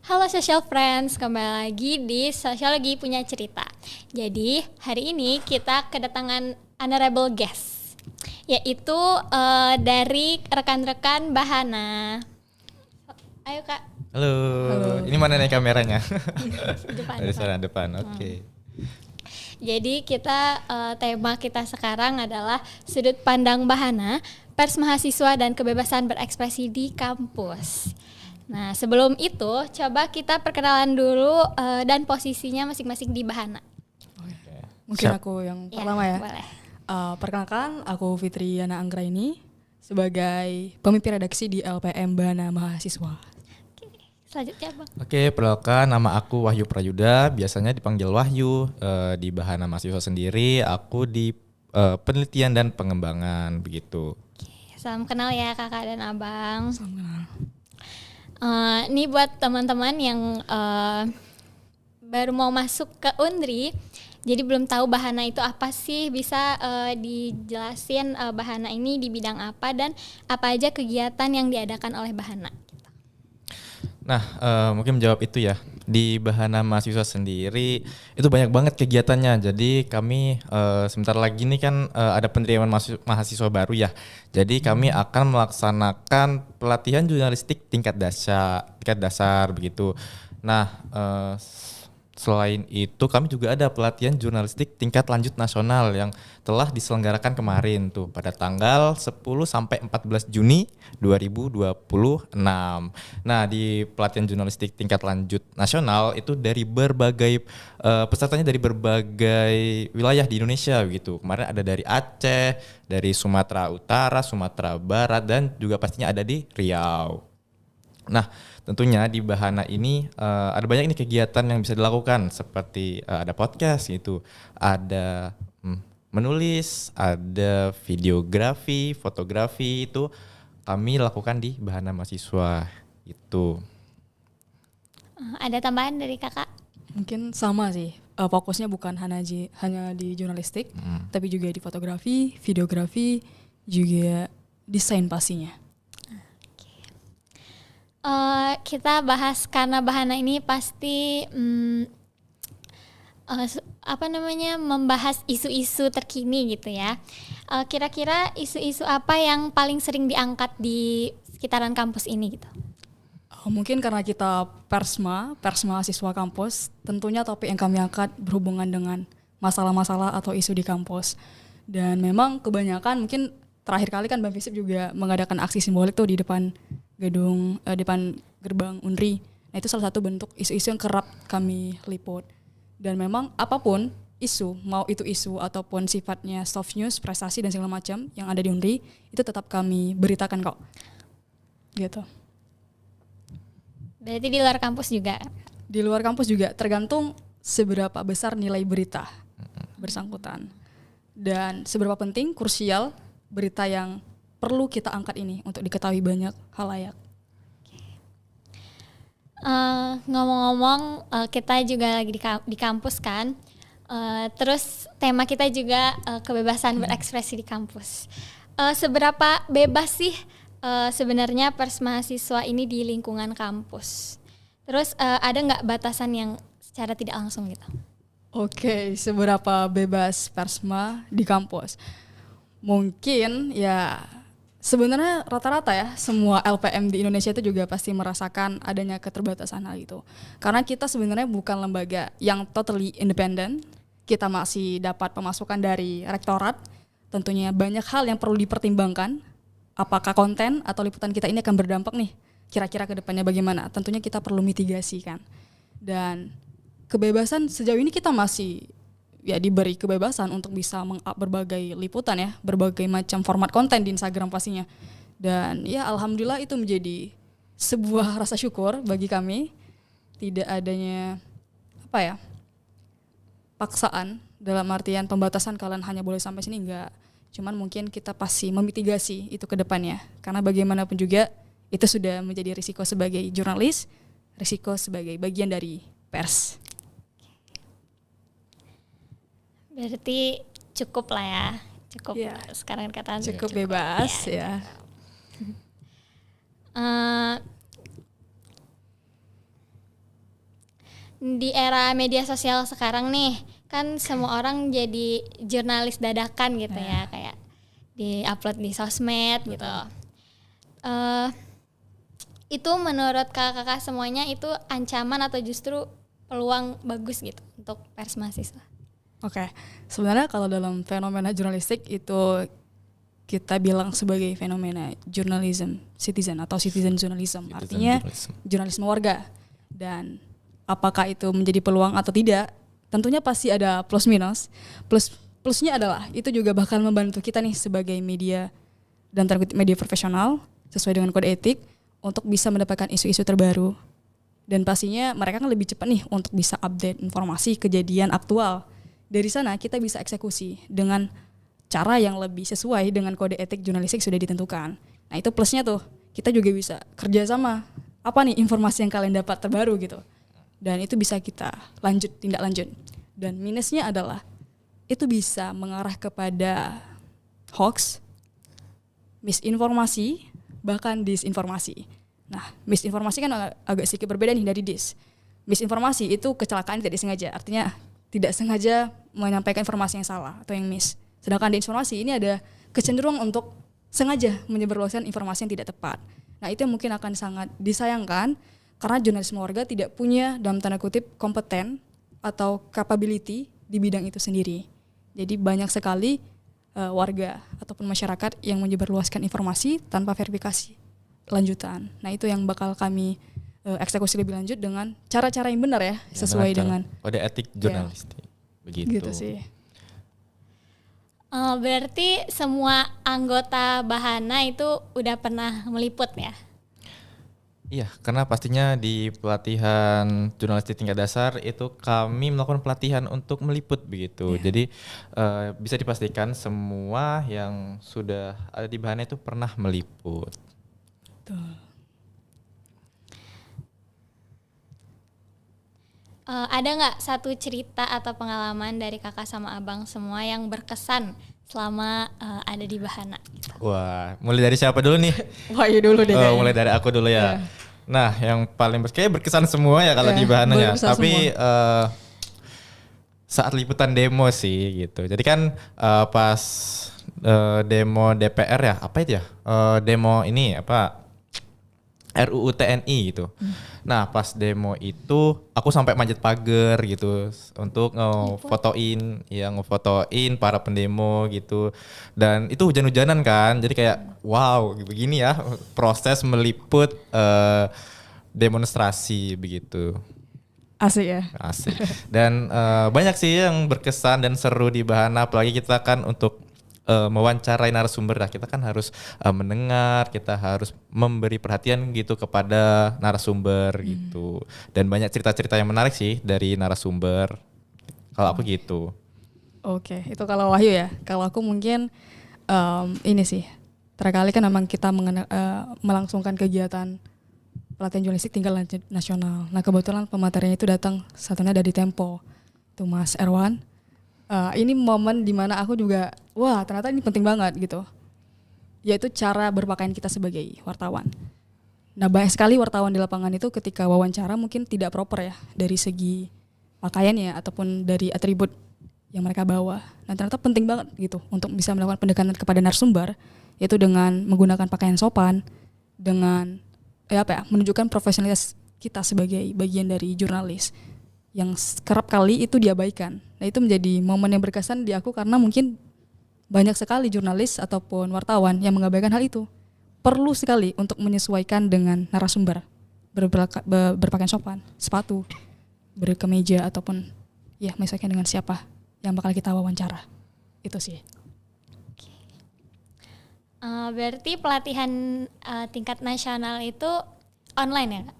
Halo Social Friends, kembali lagi di Sosiologi Punya Cerita. Jadi hari ini kita kedatangan honorable guest, yaitu dari rekan-rekan Bahana. Ayo Kak. Halo. Ini mana nih kameranya? Depan. Di sana depan, oke. Jadi tema kita sekarang adalah sudut pandang Bahana, pers mahasiswa dan kebebasan berekspresi di kampus. Nah, sebelum itu coba kita perkenalan dulu dan posisinya masing-masing di Bahana. Mungkin aku yang pertama ya. Boleh. Perkenalkan, aku Fitri Yana Anggraini sebagai pemimpin redaksi di LPM Bahana Mahasiswa. Oke, selanjutnya Bang. Oke, perkenalkan nama aku Wahyu Prayuda, biasanya dipanggil Wahyu. Di Bahana Mahasiswa sendiri, aku di penelitian dan pengembangan begitu. Oke, salam kenal ya Kakak dan Abang. Salam kenal. Ini buat teman-teman yang baru mau masuk ke Unri, jadi belum tahu Bahana itu apa sih, bisa dijelasin Bahana ini di bidang apa dan apa aja kegiatan yang diadakan oleh Bahana. Nah, mungkin menjawab itu ya. Di Bahana Mahasiswa sendiri itu banyak banget kegiatannya. Jadi kami sebentar lagi nih kan ada penerimaan mahasiswa baru ya. Jadi kami akan melaksanakan pelatihan jurnalistik tingkat dasar begitu. Nah, selain itu kami juga ada pelatihan jurnalistik tingkat lanjut nasional yang telah diselenggarakan kemarin tuh pada tanggal 10 sampai 14 Juni 2026. Nah, di pelatihan jurnalistik tingkat lanjut nasional itu dari berbagai pesertanya dari berbagai wilayah di Indonesia gitu. Kemarin ada dari Aceh, dari Sumatera Utara, Sumatera Barat dan juga pastinya ada di Riau. Nah, tentunya di Bahana ini ada banyak nih kegiatan yang bisa dilakukan seperti ada podcast gitu, ada menulis, ada videografi, fotografi, itu kami lakukan di Bahana Mahasiswa itu. Ada tambahan dari Kakak? Mungkin sama sih, fokusnya bukan hanya di jurnalistik, tapi juga di fotografi, videografi, juga desain pastinya. Kita bahas karena Bahana ini pasti membahas isu-isu terkini gitu ya. Kira-kira isu-isu apa yang paling sering diangkat di sekitaran kampus ini gitu? Mungkin karena kita pers mahasiswa kampus, tentunya topik yang kami angkat berhubungan dengan masalah-masalah atau isu di kampus. Dan memang kebanyakan mungkin terakhir kali kan BEM FISIP juga mengadakan aksi simbolik tuh di depan depan gerbang Unri. Nah, itu salah satu bentuk isu-isu yang kerap kami liput. Dan memang apapun isu, mau itu isu ataupun sifatnya soft news, prestasi dan segala macam yang ada di Unri, itu tetap kami beritakan kok. Gitu. Berarti di luar kampus juga? Di luar kampus juga, tergantung seberapa besar nilai berita bersangkutan. Dan seberapa penting, krusial berita yang perlu kita angkat ini untuk diketahui banyak halayak. Ngomong-ngomong, kita juga lagi di kampus kan. Terus tema kita juga kebebasan berekspresi di kampus. Seberapa bebas sih sebenarnya pers mahasiswa ini di lingkungan kampus? Terus ada nggak batasan yang secara tidak langsung gitu? Oke, seberapa bebas persma di kampus? Mungkin ya sebenarnya rata-rata ya semua LPM di Indonesia itu juga pasti merasakan adanya keterbatasan hal itu. Karena kita sebenarnya bukan lembaga yang totally independent. Kita masih dapat pemasukan dari rektorat. Tentunya banyak hal yang perlu dipertimbangkan. Apakah konten atau liputan kita ini akan berdampak nih kira-kira ke depannya bagaimana? Tentunya kita perlu mitigasi kan. Dan kebebasan sejauh ini kita masih ya diberi kebebasan untuk bisa meng-up berbagai liputan ya, berbagai macam format konten di Instagram pastinya. Dan ya alhamdulillah itu menjadi sebuah rasa syukur bagi kami, tidak adanya paksaan dalam artian pembatasan kalian hanya boleh sampai sini, enggak. Cuman mungkin kita pasti memitigasi itu ke depannya, karena bagaimanapun juga itu sudah menjadi risiko sebagai jurnalis, risiko sebagai bagian dari pers. Berarti cukup lah ya, cukup ya. Sekarang kata cukup bebas ya. di era media sosial sekarang nih, kan semua orang jadi jurnalis dadakan gitu ya, kayak di-upload di sosmed gitu. Itu menurut kakak-kakak semuanya itu ancaman atau justru peluang bagus gitu untuk pers mahasiswa? Oke, sebenarnya kalau dalam fenomena jurnalistik itu kita bilang sebagai fenomena journalism citizen atau citizen journalism, artinya jurnalisme warga. Dan apakah itu menjadi peluang atau tidak, tentunya pasti ada plus minus. Plusnya adalah itu juga bakal membantu kita nih sebagai media dan media profesional sesuai dengan kode etik untuk bisa mendapatkan isu-isu terbaru. Dan pastinya mereka kan lebih cepat nih untuk bisa update informasi kejadian aktual. Dari sana kita bisa eksekusi dengan cara yang lebih sesuai dengan kode etik jurnalistik sudah ditentukan. Nah itu plusnya tuh, kita juga bisa kerjasama. Apa nih informasi yang kalian dapat terbaru gitu. Dan itu bisa kita tindak lanjut. Dan minusnya adalah itu bisa mengarah kepada hoax, misinformasi, bahkan disinformasi. Nah, misinformasi kan agak sedikit berbeda nih dari dis. Misinformasi itu kecelakaan tidak disengaja, artinya tidak sengaja menyampaikan informasi yang salah atau yang miss. Sedangkan di informasi ini ada kecenderungan untuk sengaja menyebarluaskan informasi yang tidak tepat. Nah itu yang mungkin akan sangat disayangkan karena jurnalisme warga tidak punya dalam tanda kutip kompeten atau capability di bidang itu sendiri. Jadi banyak sekali warga ataupun masyarakat yang menyebarluaskan informasi tanpa verifikasi lanjutan. Nah itu yang bakal kami eksekusi lebih lanjut dengan cara-cara yang benar ya, sesuai dengan kode etik jurnalistik. Begitu. Gitu sih. Berarti semua anggota Bahana itu udah pernah meliput ya? Iya, karena pastinya di pelatihan jurnalistik tingkat dasar itu kami melakukan pelatihan untuk meliput begitu. Jadi bisa dipastikan semua yang sudah ada di Bahana itu pernah meliput. Betul. Ada nggak satu cerita atau pengalaman dari kakak sama abang semua yang berkesan selama ada di Bahana? Wah, mulai dari siapa dulu nih? Wahyu dulu deh. Mulai dari aku dulu ya. Nah, yang paling kayaknya berkesan semua ya kalau di Bahana ya. Tapi saat liputan demo sih gitu. Jadi kan pas demo DPR ya, apa itu ya? Demo ini apa? RUU TNI gitu. Nah pas demo itu aku sampai manjat pagar gitu untuk ngefotoin para pendemo gitu. Dan itu hujan-hujanan kan, jadi kayak wow begini ya proses meliput demonstrasi begitu. Asik ya. Asik. Dan banyak sih yang berkesan dan seru di Bahana, apalagi kita kan untuk mewawancarai narasumber, nah kita kan harus mendengar, kita harus memberi perhatian gitu kepada narasumber gitu. Dan banyak cerita-cerita yang menarik sih dari narasumber. Kalau aku gitu. Oke, itu kalau Wahyu ya. Kalau aku mungkin ini sih. Terkali kan memang kita melangsungkan kegiatan pelatihan jurnalistik tingkat lanjut nasional. Nah kebetulan pematerinya itu datang satunya dari Tempo, itu Mas Erwan. Ini momen dimana aku juga, wah ternyata ini penting banget gitu. Yaitu cara berpakaian kita sebagai wartawan. Nah banyak sekali wartawan di lapangan itu ketika wawancara mungkin tidak proper ya. Dari segi pakaiannya ataupun dari atribut yang mereka bawa. Nah ternyata penting banget gitu untuk bisa melakukan pendekatan kepada narasumber. Yaitu dengan menggunakan pakaian sopan. Dengan menunjukkan profesionalitas kita sebagai bagian dari jurnalis. Yang kerap kali itu diabaikan. Nah itu menjadi momen yang berkesan di aku karena mungkin banyak sekali jurnalis ataupun wartawan yang mengabaikan hal itu. Perlu sekali untuk menyesuaikan dengan narasumber, berpakaian sopan, sepatu, berkemeja ataupun ya menyesuaikan dengan siapa yang bakal kita wawancara. Itu sih. Berarti pelatihan tingkat nasional itu online ya Kak?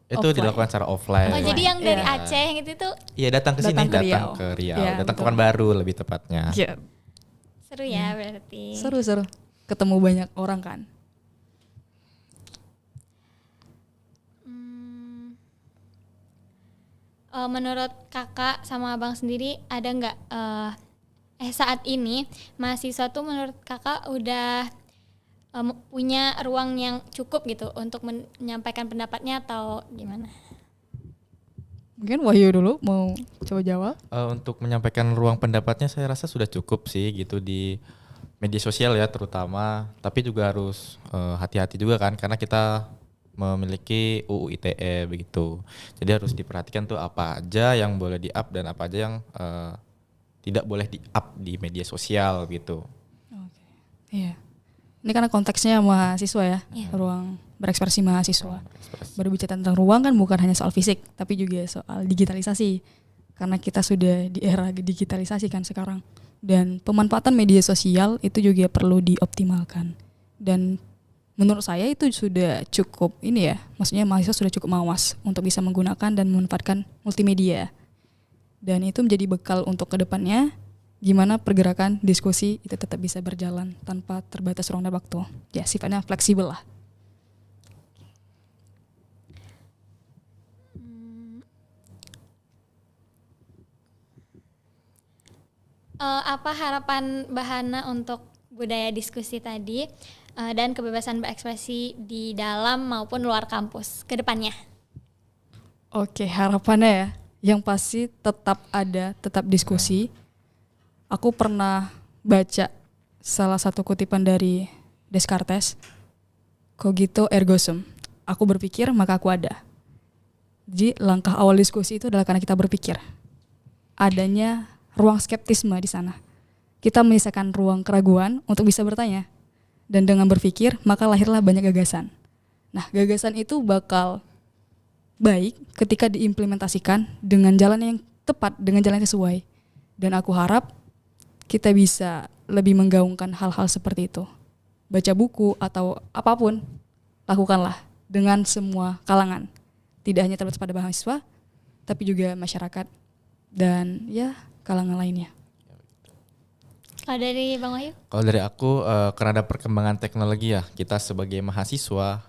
Itu dilakukan secara offline. Oh jadi yang dari Aceh yang itu tuh? Iya datang ke sini, datang ke Riau, datang ke Pekanbaru lebih tepatnya. Yeah. Seru ya berarti. Seru. Ketemu banyak orang kan. Menurut kakak sama abang sendiri ada nggak saat ini mahasiswa tuh menurut kakak udah punya ruang yang cukup gitu untuk menyampaikan pendapatnya atau gimana? Mungkin Wahyu dulu mau coba jawab. Untuk menyampaikan ruang pendapatnya saya rasa sudah cukup sih gitu di media sosial ya terutama, tapi juga harus hati-hati juga kan karena kita memiliki UU ITE begitu. Jadi harus diperhatikan tuh apa aja yang boleh di-up dan apa aja yang tidak boleh di-up di media sosial gitu. Oke. Iya. Ini karena konteksnya mahasiswa ya, ruang berekspresi mahasiswa. Berbicara tentang ruang kan bukan hanya soal fisik, tapi juga soal digitalisasi. Karena kita sudah di era digitalisasi kan sekarang. Dan pemanfaatan media sosial itu juga perlu dioptimalkan. Dan menurut saya itu sudah cukup ini ya, maksudnya mahasiswa sudah cukup mawas untuk bisa menggunakan dan memanfaatkan multimedia. Dan itu menjadi bekal untuk kedepannya, gimana pergerakan diskusi itu tetap bisa berjalan tanpa terbatas ruang dan waktu. Ya sifatnya fleksibel lah. Apa harapan Bahana untuk budaya diskusi tadi dan kebebasan berekspresi di dalam maupun luar kampus ke depannya? Oke, harapannya ya, yang pasti tetap ada, tetap diskusi. Aku pernah baca salah satu kutipan dari Descartes, cogito ergo sum. Aku berpikir maka aku ada. Jadi langkah awal diskusi itu adalah karena kita berpikir. Adanya ruang skeptisme di sana. Kita menyisakan ruang keraguan untuk bisa bertanya. Dan dengan berpikir, maka lahirlah banyak gagasan. Nah, gagasan itu bakal baik ketika diimplementasikan dengan jalan yang tepat, dengan jalan yang sesuai. Dan aku harap kita bisa lebih menggaungkan hal-hal seperti itu. Baca buku atau apapun, lakukanlah dengan semua kalangan. Tidak hanya terbatas pada mahasiswa, tapi juga masyarakat dan ya kalangan lainnya. Kalau dari Bang Wahyu? Kalau dari aku karena ada perkembangan teknologi ya, kita sebagai mahasiswa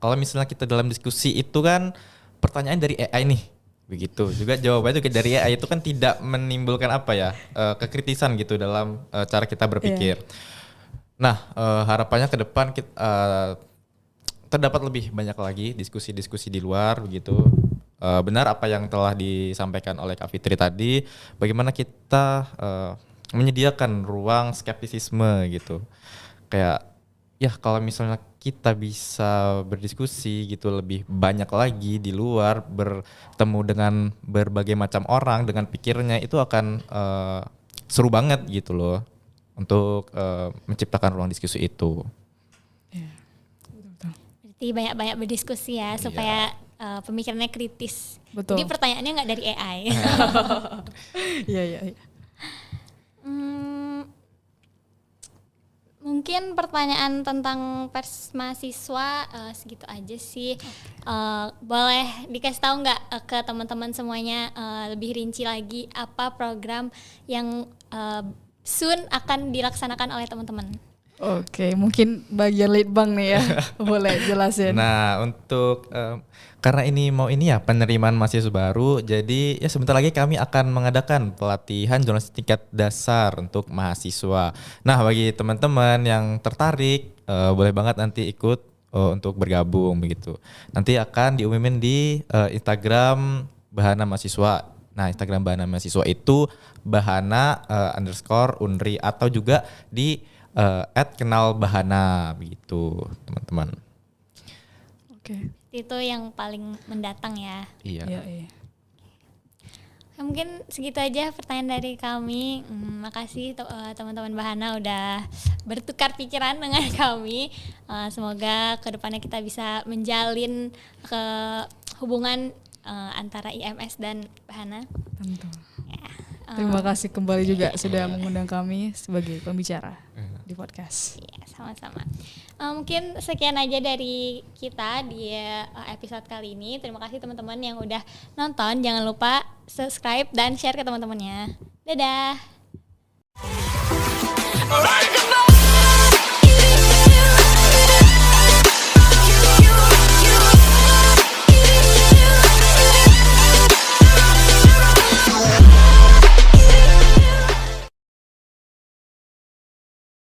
kalau misalnya kita dalam diskusi itu kan pertanyaan dari AI nih begitu, juga jawabannya juga dari AI itu kan tidak menimbulkan apa ya kekritisan gitu dalam cara kita berpikir. Nah harapannya ke depan kita terdapat lebih banyak lagi diskusi-diskusi di luar begitu. Benar apa yang telah disampaikan oleh Kak Fitri tadi, bagaimana kita menyediakan ruang skeptisisme gitu. Kayak ya kalau misalnya kita bisa berdiskusi gitu lebih banyak lagi di luar, bertemu dengan berbagai macam orang dengan pikirnya, itu akan seru banget gitu loh untuk menciptakan ruang diskusi itu. Berarti banyak-banyak berdiskusi ya supaya pemikirannya kritis. Betul. Jadi pertanyaannya nggak dari AI. Iya. Mungkin pertanyaan tentang pers mahasiswa segitu aja sih. Boleh dikasih tahu nggak ke teman-teman semuanya lebih rinci lagi apa program yang soon akan dilaksanakan oleh teman-teman? Oke, mungkin bagian litbang nih ya, boleh jelasin. Nah untuk karena ini penerimaan mahasiswa baru, jadi ya sebentar lagi kami akan mengadakan pelatihan jurnalistik tingkat dasar untuk mahasiswa. Nah bagi teman-teman yang tertarik boleh banget nanti ikut untuk bergabung begitu. Nanti akan diumumin di Instagram Bahana Mahasiswa. Nah Instagram Bahana Mahasiswa itu Bahana_Unri atau juga di @kenalbahana begitu teman-teman. Oke. Itu yang paling mendatang ya. Iya. Mungkin segitu aja pertanyaan dari kami. Makasih teman-teman Bahana udah bertukar pikiran dengan kami. Semoga kedepannya kita bisa menjalin hubungan antara IMS dan Bahana. Tentu. Terima kasih kembali juga sudah mengundang kami sebagai pembicara di podcast. Iya, sama-sama. Mungkin sekian aja dari kita di episode kali ini. Terima kasih teman-teman yang udah nonton. Jangan lupa subscribe dan share ke teman-temannya. Dadah.